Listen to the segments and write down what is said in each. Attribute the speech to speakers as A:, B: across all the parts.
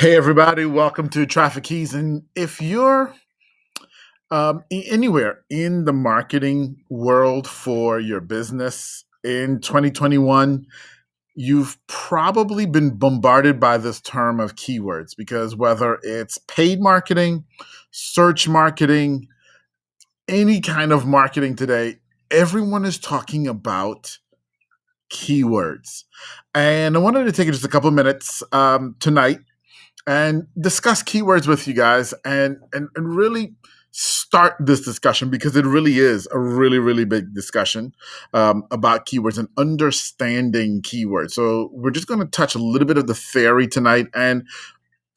A: Hey, everybody, welcome to Traffic Keys. And if you're anywhere in the marketing world for your business in 2021, you've probably been bombarded by this term of keywords because whether it's paid marketing, search marketing, any kind of marketing today, everyone is talking about keywords. And I wanted to take just a couple of minutes tonight and discuss keywords with you guys and really start this discussion because it really is a really big discussion about keywords and understanding keywords. So we're just going to touch a little bit of the theory tonight. And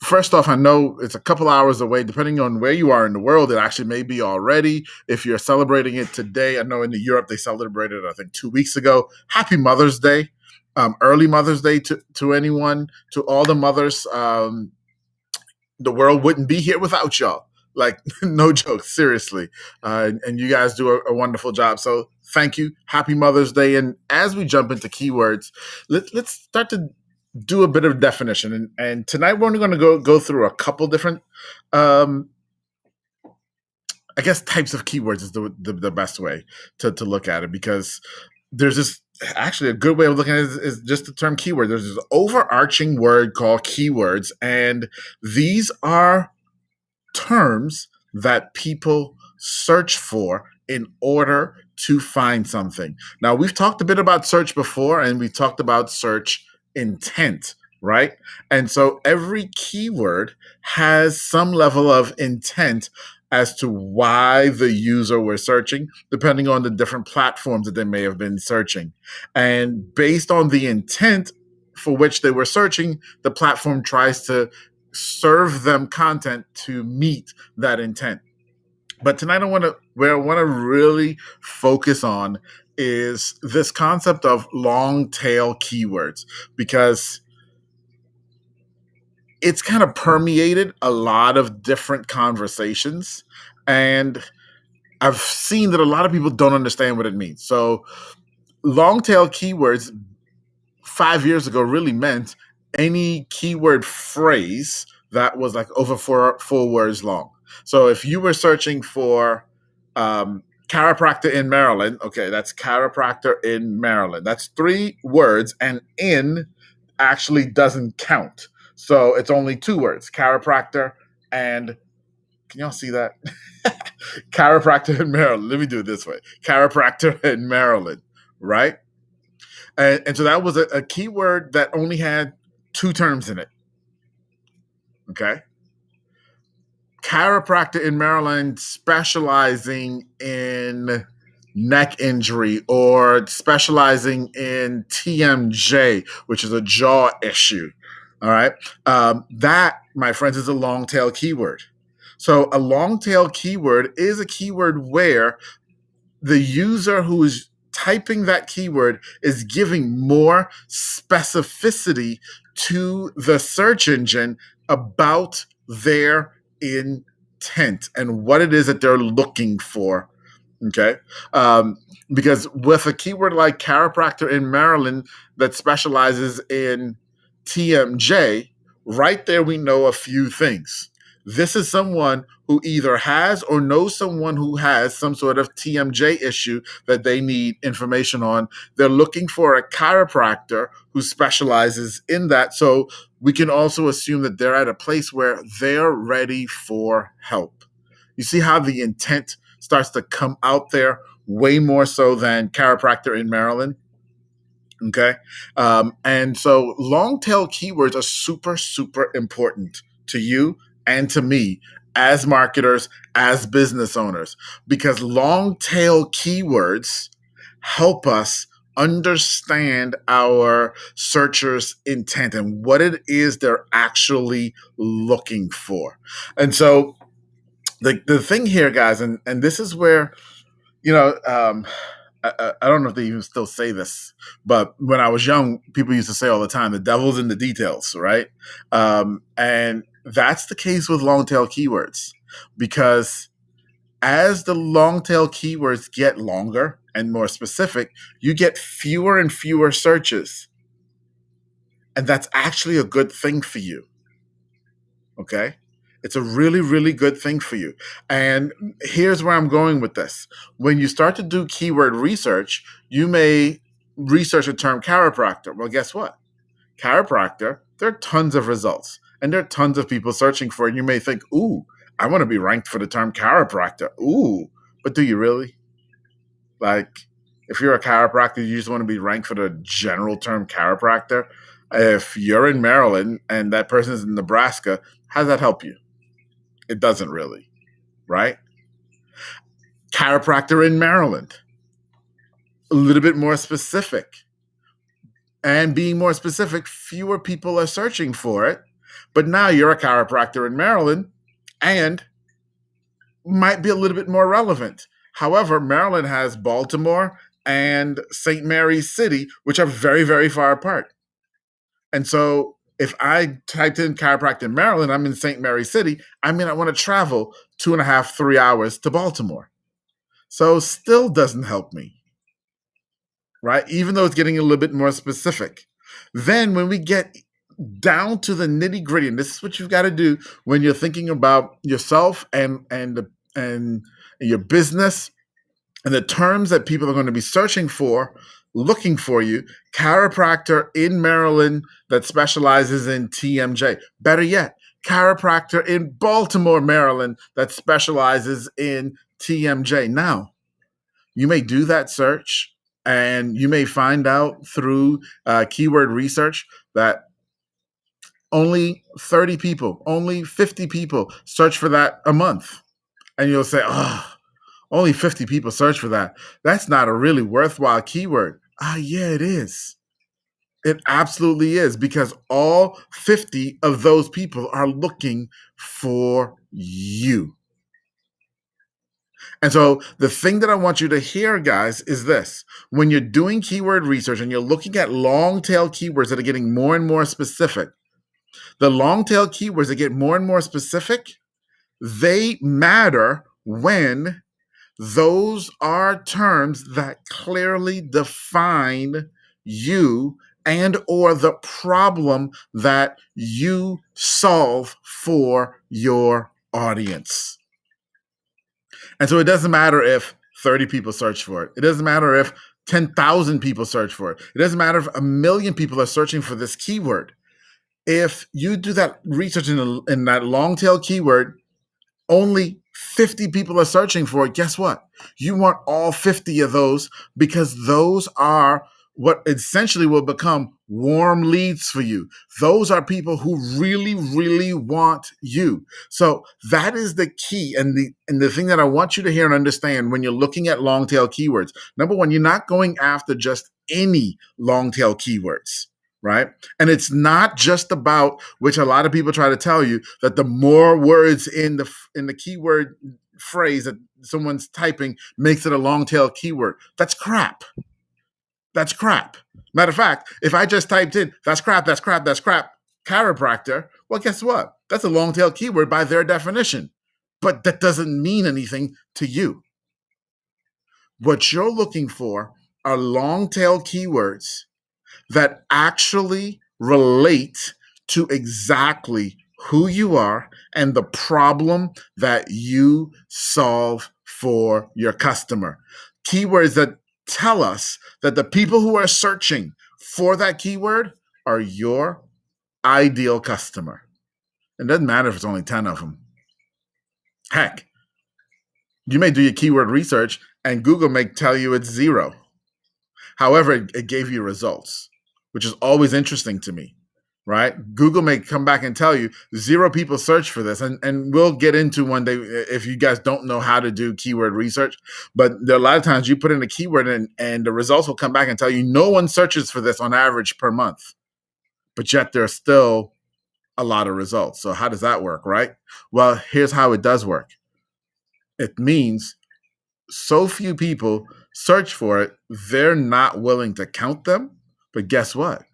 A: first off, I know it's a couple hours away, depending on where you are in the world. It actually may be already. If you're celebrating it today, I know in Europe they celebrated, I think, 2 weeks ago. Happy Mother's Day. Early Mother's Day to anyone, to all the mothers. The world wouldn't be here without y'all. Like, no joke, seriously. And you guys do a wonderful job. So thank you. Happy Mother's Day. And as we jump into keywords, let's start to do a bit of definition. And tonight we're only going to go through a couple different, um, I guess, types of keywords is the best way to look at it, because there's this actually a good way of looking at it is just the term keyword. There's this overarching word called keywords, and these are terms that people search for in order to find something. Now, we've talked a bit about search before, and we've talked about search intent, right? And so every keyword has some level of intent as to why the user was searching, depending on the different platforms that they may have been searching. And based on the intent for which they were searching, the platform tries to serve them content to meet that intent. But tonight, where I want to really focus on is this concept of long tail keywords, because it's kind of permeated a lot of different conversations. And I've seen that a lot of people don't understand what it means. So long tail keywords 5 years ago really meant any keyword phrase that was like over four words long. So if you were searching for chiropractor in Maryland, okay, that's chiropractor in Maryland. That's 3 words, and in actually doesn't count. So it's only 2 words, chiropractor and, can y'all see that? Chiropractor in Maryland. Let me do it this way. Chiropractor in Maryland, right? And so that was a keyword that only had 2 terms in it. Okay. Chiropractor in Maryland specializing in neck injury or specializing in TMJ, which is a jaw issue. All right. That, my friends, is a long tail keyword. So a long tail keyword is a keyword where the user who is typing that keyword is giving more specificity to the search engine about their intent and what it is that they're looking for. Okay. Because with a keyword like chiropractor in Maryland that specializes in TMJ, right there we know a few things. This is someone who either has or knows someone who has some sort of TMJ issue that they need information on. They're looking for a chiropractor who specializes in that. So we can also assume that they're at a place where they're ready for help. You see how the intent starts to come out there way more so than chiropractor in Maryland? Okay. And so long tail keywords are super important to you and to me as marketers, as business owners, because long tail keywords help us understand our searchers' intent and what it is they're actually looking for. And so the thing here, guys, and this is where, you know, I don't know if they even still say this, but when I was young, people used to say all the time, the devil's in the details, right? And that's the case with long tail keywords, because as the long tail keywords get longer and more specific, you get fewer and fewer searches. And that's actually a good thing for you. Okay. It's a really, really good thing for you. And here's where I'm going with this. When you start to do keyword research, you may research the term chiropractor. Well, guess what? Chiropractor, there are tons of results and there are tons of people searching for it. And you may think, ooh, I want to be ranked for the term chiropractor. Ooh, but do you really? Like, if you're a chiropractor, you just want to be ranked for the general term chiropractor. If you're in Maryland and that person is in Nebraska, how does that help you? It doesn't really, right? Chiropractor in Maryland, a little bit more specific. And being more specific, fewer people are searching for it. But now you're a chiropractor in Maryland and might be a little bit more relevant. However, Maryland has Baltimore and St. Mary's City, which are very, very far apart. And so if I typed in chiropractor in Maryland, I'm in St. Mary's City, I may not want to travel 2.5, 3 hours to Baltimore. So still doesn't help me, right? Even though it's getting a little bit more specific. Then when we get down to the nitty gritty, and this is what you've got to do when you're thinking about yourself and your business and the terms that people are going to be searching for, looking for you. Chiropractor in Maryland that specializes in TMJ. Better yet, chiropractor in Baltimore, Maryland that specializes in TMJ. Now, you may do that search and you may find out through keyword research that only 30 people, only 50 people search for that a month. And you'll say, oh, only 50 people search for that. That's not a really worthwhile keyword. Yeah, it is. It absolutely is, because all 50 of those people are looking for you. And so the thing that I want you to hear, guys, is this. When you're doing keyword research and you're looking at long tail keywords that are getting more and more specific, the long tail keywords that get more and more specific, they matter when those are terms that clearly define you and or the problem that you solve for your audience. And so it doesn't matter if 30 people search for it. It doesn't matter if 10,000 people search for it. It doesn't matter if 1 million people are searching for this keyword. If you do that research in that long tail keyword, only 50 people are searching for it. Guess what? You want all 50 of those, because those are what essentially will become warm leads for you. Those are people who really, really want you. So that is the key. And the thing that I want you to hear and understand when you're looking at long tail keywords. Number one, you're not going after just any long tail keywords. Right. And it's not just about, which a lot of people try to tell you, that the more words in the keyword phrase that someone's typing makes it a long tail keyword. That's crap. That's crap. Matter of fact, if I just typed in, that's crap, chiropractor, well, guess what? That's a long tail keyword by their definition. But that doesn't mean anything to you. What you're looking for are long tail keywords that actually relate to exactly who you are and the problem that you solve for your customer. Keywords that tell us that the people who are searching for that keyword are your ideal customer. It doesn't matter if it's only 10 of them. Heck, you may do your keyword research and Google may tell you it's 0. However, it gave you results, which is always interesting to me, right? Google may come back and tell you 0 people search for this. And we'll get into one day if you guys don't know how to do keyword research. But there are a lot of times you put in a keyword and the results will come back and tell you no one searches for this on average per month. But yet there's still a lot of results. So how does that work, right? Well, here's how it does work. It means so few people search for it, they're not willing to count them. But guess what?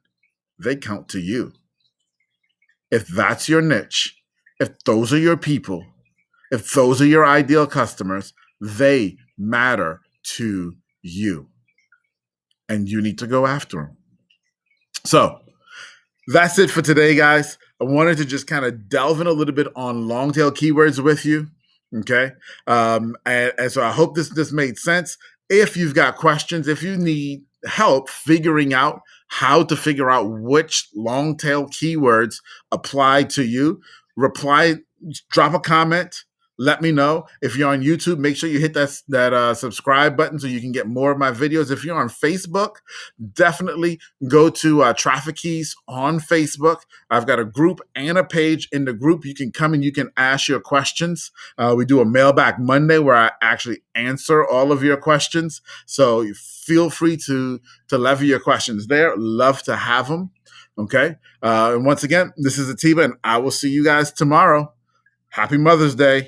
A: They count to you. If that's your niche, if those are your people, if those are your ideal customers, they matter to you. And you need to go after them. So that's it for today, guys. I wanted to just kind of delve in a little bit on long tail keywords with you. Okay. And so I hope this made sense. If you've got questions, if you need help figuring out how to figure out which long tail keywords apply to you, reply, drop a comment. Let me know. If you're on YouTube, make sure you hit that subscribe button so you can get more of my videos. If you're on Facebook, definitely go to Traffic Keys on Facebook. I've got a group and a page. In the group, you can come and you can ask your questions. We do a Mailback Monday where I actually answer all of your questions. So feel free to lever your questions there. Love to have them. Okay. And once again, this is Atiba, and I will see you guys tomorrow. Happy Mother's Day.